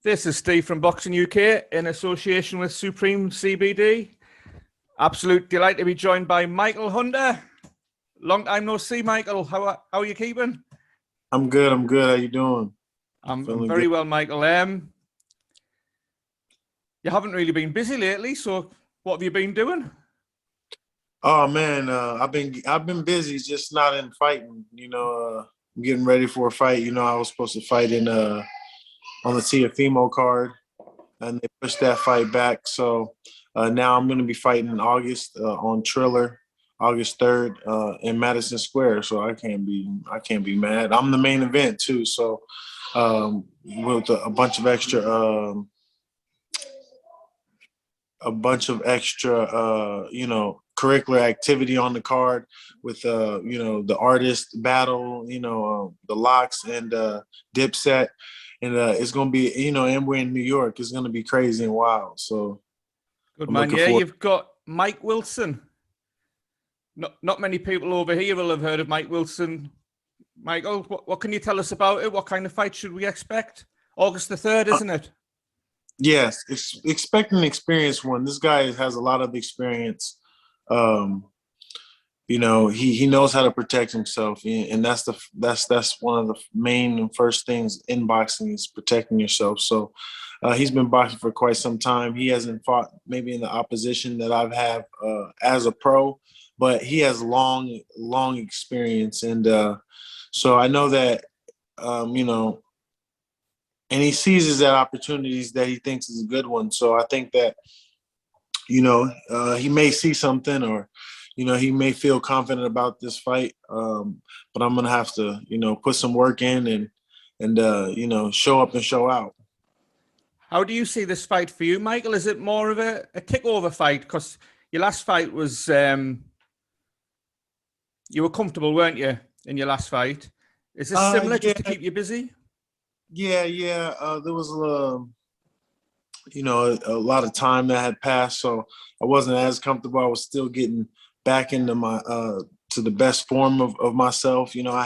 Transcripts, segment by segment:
This is Steve from Boxing UK in association with Supreme CBD. Absolute delight to be joined by Michael Hunter. Long time no see, Michael. How are you keeping? I'm good. How you doing? I'm very good. well, Michael. You haven't really been busy lately, so what have you been doing? Oh man, I've been busy, just not in fighting. Getting ready for a fight. I was supposed to fight on the Teofimo card, and they pushed that fight back. So now I'm going to be fighting in August on Triller, August 3rd in Madison Square. So I can't be mad. I'm the main event too. So with a bunch of extra curricular activity on the card with the artist battle, the locks and Dipset. And it's gonna be, and we're in New York. It's gonna be crazy and wild. So good man. Yeah, you've got Mike Wilson. Not many people over here will have heard of Mike Wilson. Michael, what can you tell us about it? What kind of fight should we expect? August the 3rd, isn't it? Yes, expect an experienced one. This guy has a lot of experience. He knows how to protect himself, and that's one of the main and first things in boxing is protecting yourself. So he's been boxing for quite some time. He hasn't fought maybe in the opposition that I've had as a pro, but he has long experience, and so I know that and he seizes that opportunities that he thinks is a good one. So I think that, he may see something or, he may feel confident about this fight. But I'm going to have to, put some work in and show up and show out. How do you see this fight for you, Michael? Is it more of a kickover fight? Because your last fight was, you were comfortable, weren't you, in your last fight? Is this similar just to keep you busy? Yeah. There was a lot of time that had passed, so I wasn't as comfortable. I was still getting back into my to the best form of myself. I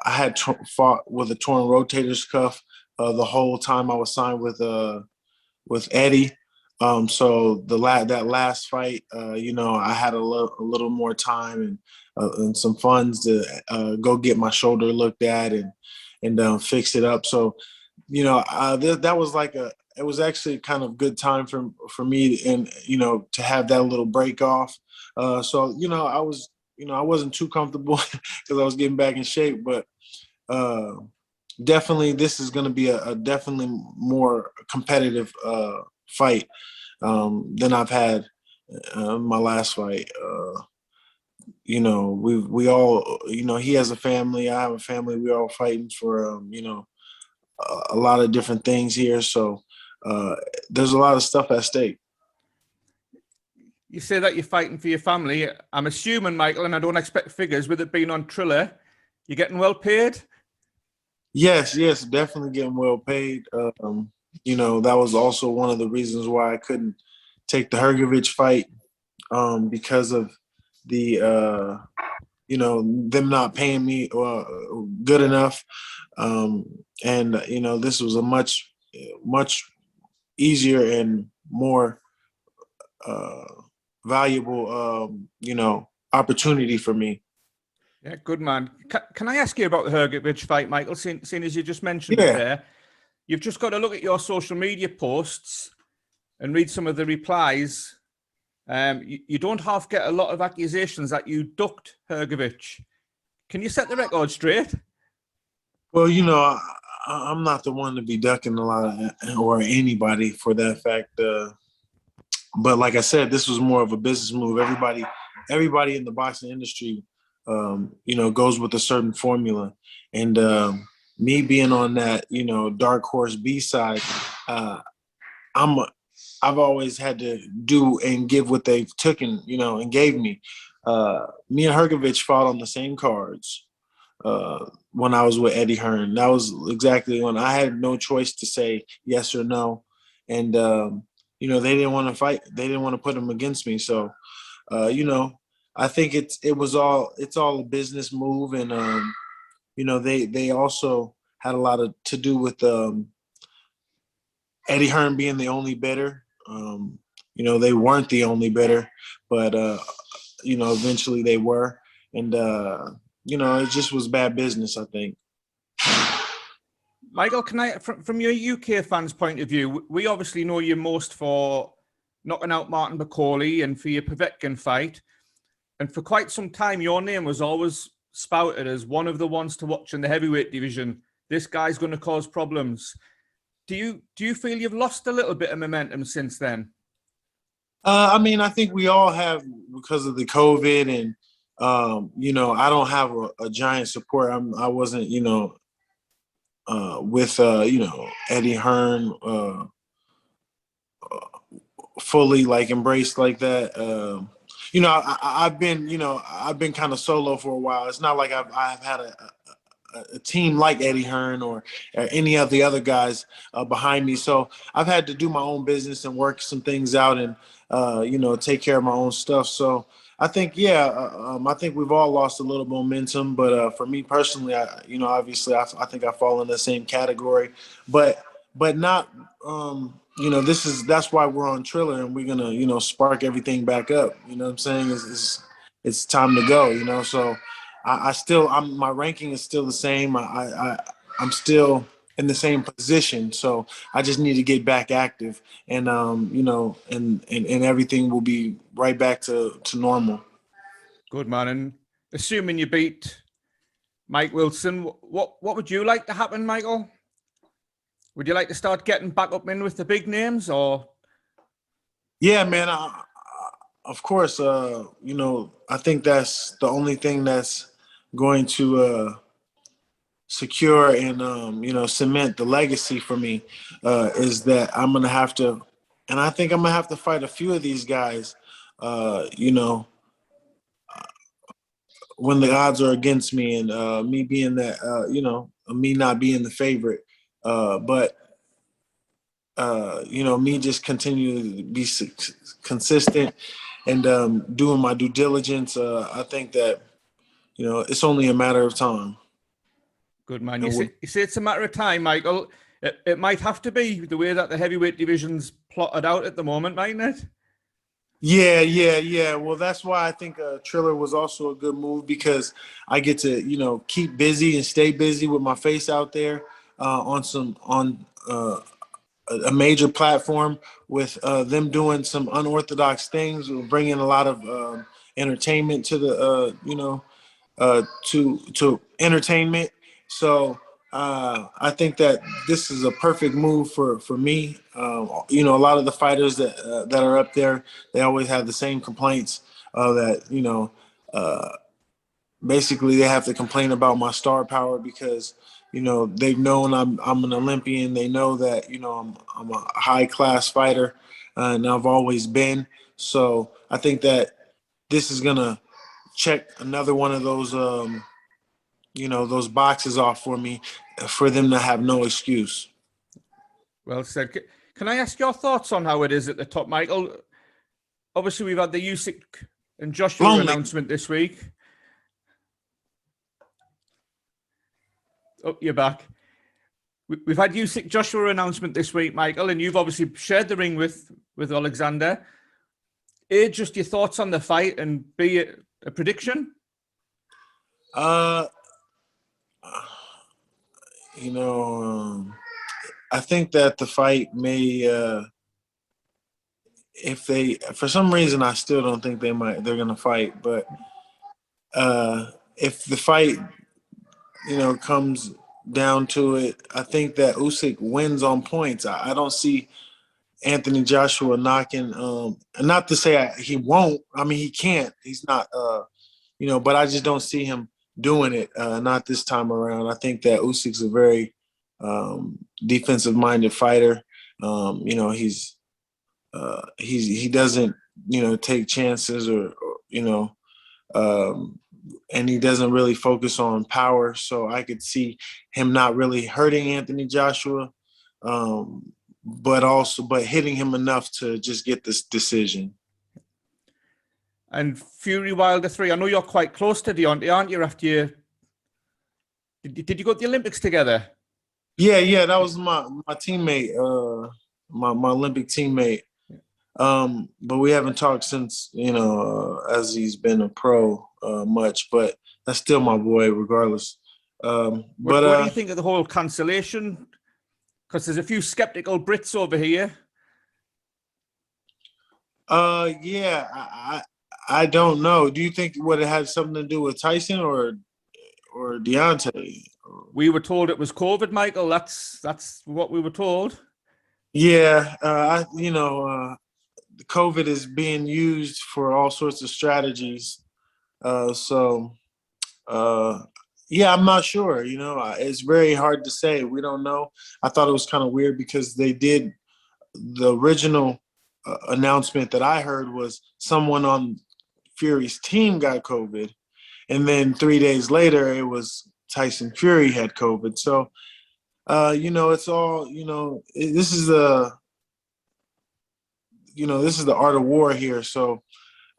had fought with a torn rotator's cuff the whole time I was signed with Eddie. So that last fight, I had a little more time and some funds to go get my shoulder looked at and fix it up. So, that was it was actually kind of good time for me and, to have that little break off. So, I wasn't too comfortable because I was getting back in shape, but definitely this is going to be a definitely more competitive fight than I've had my last fight. We all, he has a family, I have a family, we're all fighting for, a lot of different things here. So there's a lot of stuff at stake. You say that you're fighting for your family. I'm assuming, Michael, and I don't expect figures, with it being on Triller, you're getting well paid? Yes, definitely getting well paid. That was also one of the reasons why I couldn't take the Hrgovic fight because of the them not paying me good enough, and this was a much easier and more valuable opportunity for me. Yeah, good man. Can I ask you about the Hrgovic fight, Michael? Seeing as you just mentioned it there, you've just got to look at your social media posts and read some of the replies. You don't half get a lot of accusations that you ducked Hrgovic. Can you set the record straight? Well, I'm not the one to be ducking a lot or anybody for that fact. But like I said, this was more of a business move. Everybody in the boxing industry, goes with a certain formula. And me being on that, dark horse B side, I've always had to do and give what they've taken, and gave me. Me and Hrgovic fought on the same cards when I was with Eddie Hearn. That was exactly when I had no choice to say yes or no. And, they didn't want to fight. They didn't want to put them against me. So, I think it's all a business move. And, they also had a lot to do with Eddie Hearn being the only bidder. They weren't the only bidder, but eventually they were, and it just was bad business, I think. Michael, can I, from your UK fans' point of view, we obviously know you most for knocking out Martin Bakole and for your Povetkin fight. And for quite some time, your name was always spouted as one of the ones to watch in the heavyweight division. This guy's going to cause problems. Do you feel you've lost a little bit of momentum since then? I think we all have, because of the COVID, and I don't have a giant support. I wasn't, with Eddie Hearn fully like embraced like that. I've been kind of solo for a while. It's not like I've had a team like Eddie Hearn or any of the other guys behind me. So I've had to do my own business and work some things out and take care of my own stuff. So I think, I think we've all lost a little momentum, but for me personally, obviously I think I fall in the same category, but not, that's why we're on Triller, and we're gonna, spark everything back up. You know what I'm saying? It's time to go, so my ranking is still the same. I'm still in the same position. So I just need to get back active, and and everything will be right back to normal. Good man. And assuming you beat Mike Wilson, what would you like to happen, Michael? Would you like to start getting back up in with the big names, or? Yeah, man. Of course. I think that's the only thing that's going to secure and cement the legacy for me, is that I'm gonna have to, and I think I'm gonna have to fight a few of these guys, when the odds are against me, and me being that, me not being the favorite, but me just continue to be consistent and doing my due diligence. I think that it's only a matter of time. Good man. You say it's a matter of time, Michael. It might have to be the way that the heavyweight division's plotted out at the moment, mightn't it? Yeah. Well, that's why I think Triller was also a good move, because I get to, keep busy and stay busy with my face out there on a major platform, with them doing some unorthodox things, bringing a lot of entertainment to the, to entertainment. So I think that this is a perfect move for me. A lot of the fighters that are up there, they always have the same complaints, that basically they have to complain about my star power, because they've known I'm an Olympian. They know that I'm a high class fighter, and I've always been. So I think that this is gonna check another one of those those boxes off for me, for them to have no excuse. Well said. Can I ask your thoughts on how it is at the top, Michael? Obviously, we've had the Usyk and Joshua announcement this week. Oh, you're back. We've had Usyk Joshua announcement this week, Michael, and you've obviously shared the ring with Alexander. A, just your thoughts on the fight, and B, a prediction? I think that the fight may, if they, for some reason, I still don't think they're going to fight, but if the fight, comes down to it, I think that Usyk wins on points. I don't see Anthony Joshua knocking, not to say he won't. I mean, he can't. He's not, but I just don't see him doing it, not this time around. I think that Usyk's a very defensive-minded fighter. He doesn't, take chances or and he doesn't really focus on power. So I could see him not really hurting Anthony Joshua, but hitting him enough to just get this decision. And Fury Wilder 3, I know you're quite close to Deontay, aren't you? After you did you go to the Olympics together? Yeah, that was my teammate. my Olympic teammate. But we haven't talked since, as he's been a pro much, but that's still my boy regardless. What do you think of the whole cancellation? Because there's a few skeptical Brits over here. Yeah, I don't know. Do you think it had something to do with Tyson or Deontay? We were told it was COVID, Michael. That's what we were told. Yeah, COVID is being used for all sorts of strategies. Yeah, I'm not sure. It's very hard to say. We don't know. I thought it was kind of weird because they did the original announcement that I heard was someone on Fury's team got COVID, and then 3 days later it was Tyson Fury had COVID. So, it's all this is the art of war here. So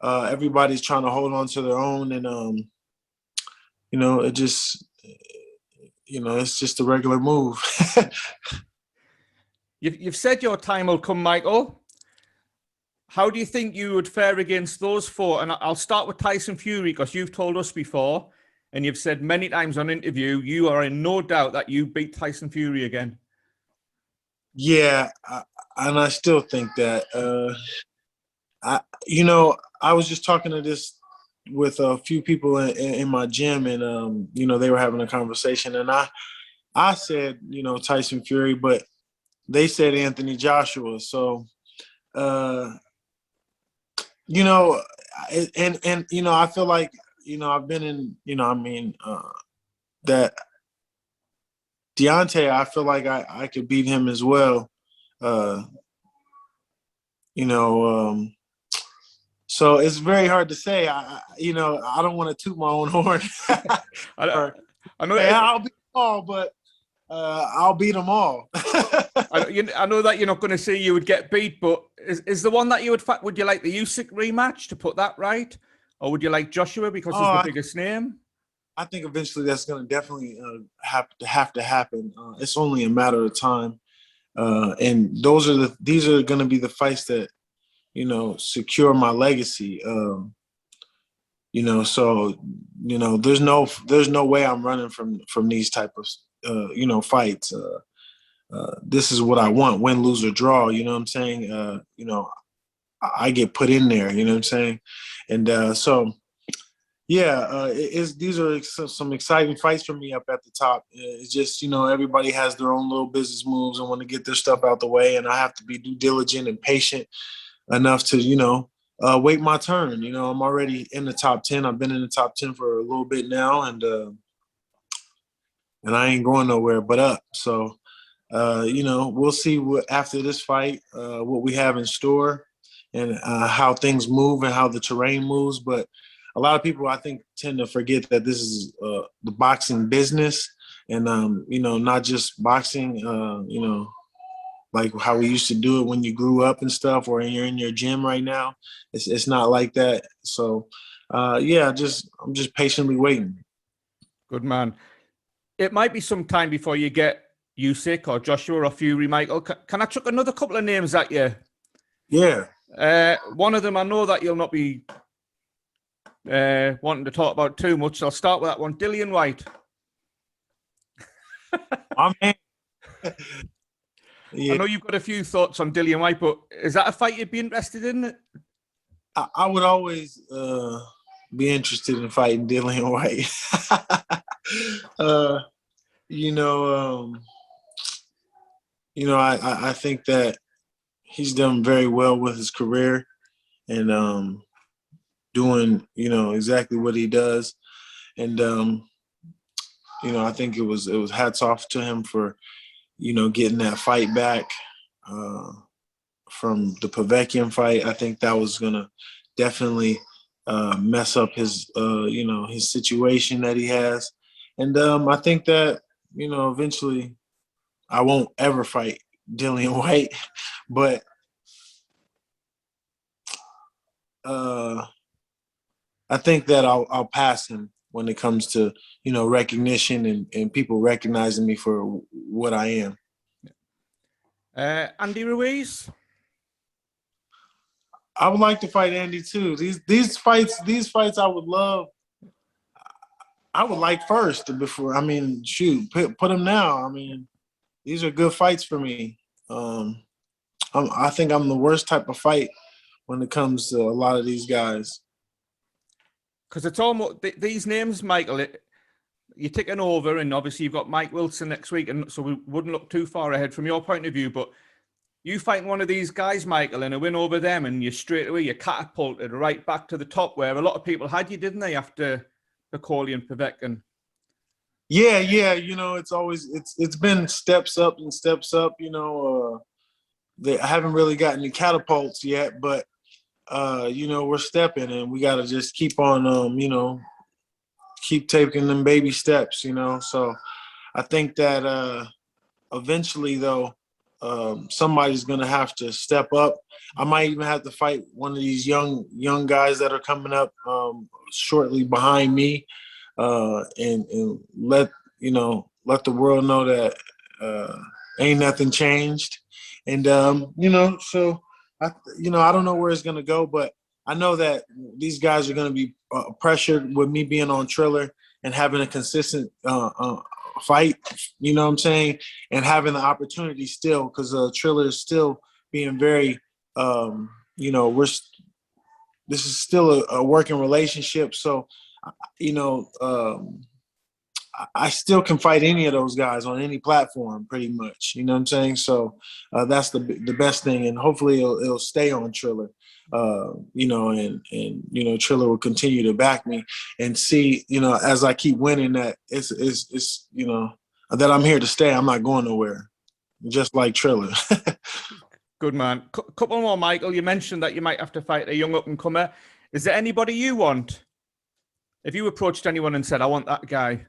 everybody's trying to hold on to their own, and it just it's just a regular move. You've said your time will come, Michael. How do you think you would fare against those four? And I'll start with Tyson Fury, because you've told us before, and you've said many times on interview, you are in no doubt that you beat Tyson Fury again. Yeah, and I still think that. I was just talking to this with a few people in my gym, and they were having a conversation, and I said Tyson Fury, but they said Anthony Joshua. So I feel like I've been in that Deontay, I feel like I could beat him as well. So it's very hard to say. I don't want to toot my own horn. I know. Hey, I'll beat them all, but I'll beat them all. I know that you're not going to say you would get beat, but is the one that you would you like the Usyk rematch, to put that right, or would you like Joshua because he's the biggest name? I think eventually that's going to definitely have to happen. It's only a matter of time, and these are going to be the fights that secure my legacy. So there's no way I'm running from these type of fights. This is what I want: win, lose, or draw. You know what I'm saying? I get put in there. You know what I'm saying? And so. Yeah, these are some exciting fights for me up at the top. It's just, everybody has their own little business moves and want to get their stuff out the way. And I have to be due diligent and patient enough to, wait my turn. I'm already in the top 10. I've been in the top 10 for a little bit now, and I ain't going nowhere but up. So, we'll see after this fight, what we have in store and how things move and how the terrain moves. But a lot of people, I think, tend to forget that this is the boxing business, and not just boxing. Like how we used to do it when you grew up and stuff, or you're in your gym right now. It's not like that. So, I'm just patiently waiting. Good man. It might be some time before you get Usyk or Joshua or Fury, Michael. Can I chuck another couple of names at you? Yeah. One of them I know that you'll not be wanting to talk about too much. I'll start with that one. Dillian Whyte. My man. Yeah. I know you've got a few thoughts on Dillian Whyte, but is that a fight you'd be interested in? I would always be interested in fighting Dillian Whyte. I think that he's done very well with his career, and doing exactly what he does, and I think it was hats off to him for getting that fight back from the Povetkin fight. I think that was gonna definitely mess up his his situation that he has, and I think that eventually I won't ever fight Dillian Whyte, but I think that I'll pass him when it comes to recognition and people recognizing me for what I am. Andy Ruiz? I would like to fight Andy too. These fights I would love. I would like first before. I mean, shoot, put them now. I mean, these are good fights for me. I think I'm the worst type of fight when it comes to a lot of these guys. Because it's almost these names, Michael. You're taking over, and obviously you've got Mike Wilson next week, and so we wouldn't look too far ahead from your point of view. But you fighting one of these guys, Michael, and a win over them, and you straight away you're catapulted right back to the top where a lot of people had you, didn't they, after Piccoli and Povetkin? Yeah. You know, it's been steps up and steps up. You know, I haven't really gotten the catapults yet, but you know, we're stepping, and we got to just keep on, you know, keep taking them baby steps. You know, so I think that eventually, though, somebody's gonna have to step up. I might even have to fight one of these young guys that are coming up shortly behind me, and let the world know that ain't nothing changed. And you know, so I don't know where it's gonna go, but I know that these guys are gonna be pressured with me being on Triller and having a consistent fight, you know what I'm saying, and having the opportunity still, because Triller is still being very, you know, this is still a working relationship, so you know, I still can fight any of those guys on any platform, pretty much. You know what I'm saying? So that's the best thing, and hopefully it'll stay on Triller. You know, and you know, Triller will continue to back me and see, you know, as I keep winning, that it's you know, that I'm here to stay. I'm not going nowhere, just like Triller. Good man. Couple more, Michael. You mentioned that you might have to fight a young up and comer. Is there anybody you want? If you approached anyone and said, "I want that guy,"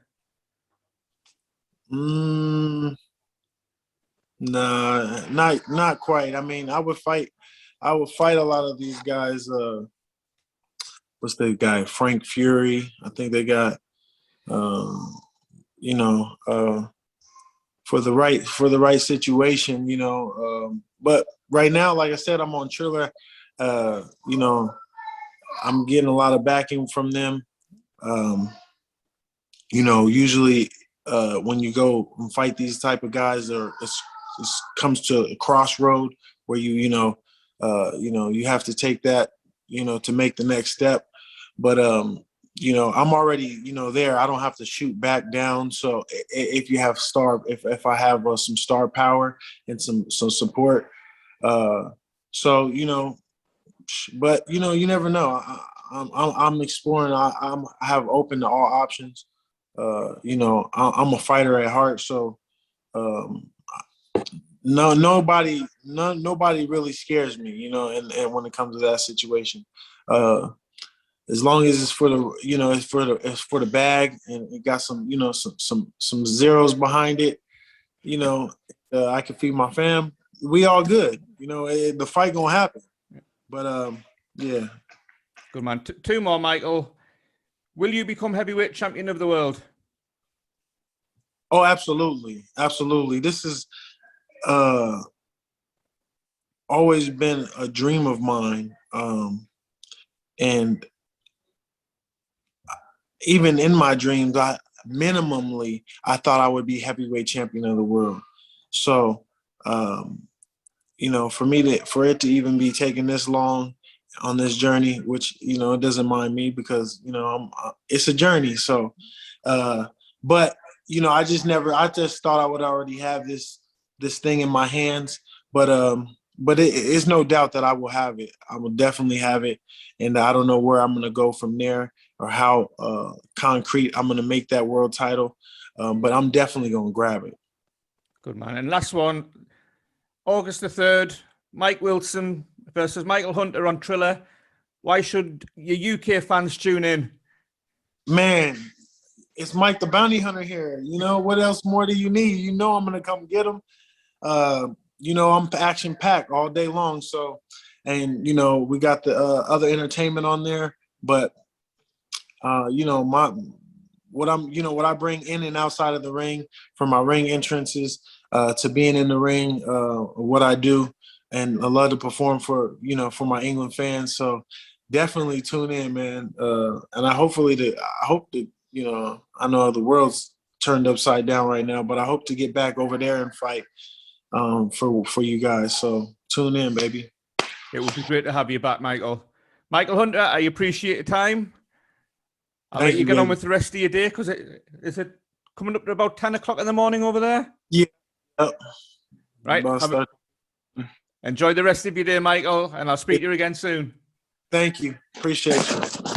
Nah, not quite. I mean, I would fight a lot of these guys. What's the guy? Frank Fury. I think they got, you know, for the right situation, you know. But right now, like I said, I'm on Triller. You know, I'm getting a lot of backing from them. You know, usually when you go and fight these type of guys, it comes to a crossroad where you know, you have to take that, you know, to make the next step. But you know, I'm already, you know, there. I don't have to shoot back down. So if you have if I have some star power and some support, so you know, but you know, you never know. I'm exploring. I have open to all options. You know, I'm a fighter at heart, so nobody really scares me, you know. And when it comes to that situation, as long as it's for the, you know, it's for the bag, and it got some, you know, some zeros behind it, you know, I can feed my fam. We all good, you know. The fight gonna happen, but yeah. Good man. Two more, Michael. Will you become heavyweight champion of the world? Oh, absolutely. This is always been a dream of mine. And even in my dreams, I thought I would be heavyweight champion of the world. So, you know, for it to even be taking this long on this journey, which, you know, it doesn't mind me, because, you know, it's a journey. So, but, you know, I just thought I would already have this thing in my hands, but it's no doubt that I will have it. I will definitely have it. And I don't know where I'm going to go from there, or how concrete I'm going to make that world title. But I'm definitely going to grab it. Good man. And last one, August the 3rd, Mike Wilson versus Michael Hunter on Triller. Why should your UK fans tune in? Man, it's Mike the Bounty Hunter here. You know, what else more do you need? You know I'm going to come get him. You know, I'm action-packed all day long. So, and, you know, we got the other entertainment on there. But, you know, what I bring in and outside of the ring, from my ring entrances to being in the ring, what I do, and I love to perform for my England fans. So definitely tune in, man. And I hope that I know the world's turned upside down right now, but I hope to get back over there and fight for you guys. So tune in, baby. It would be great to have you back, Michael. Michael Hunter, I appreciate your time. I'll let you get on with the rest of your day, because is it coming up to about 10 o'clock in the morning over there? Yeah. Right. Enjoy the rest of your day, Michael, and I'll speak to you again soon. Thank you. Appreciate you.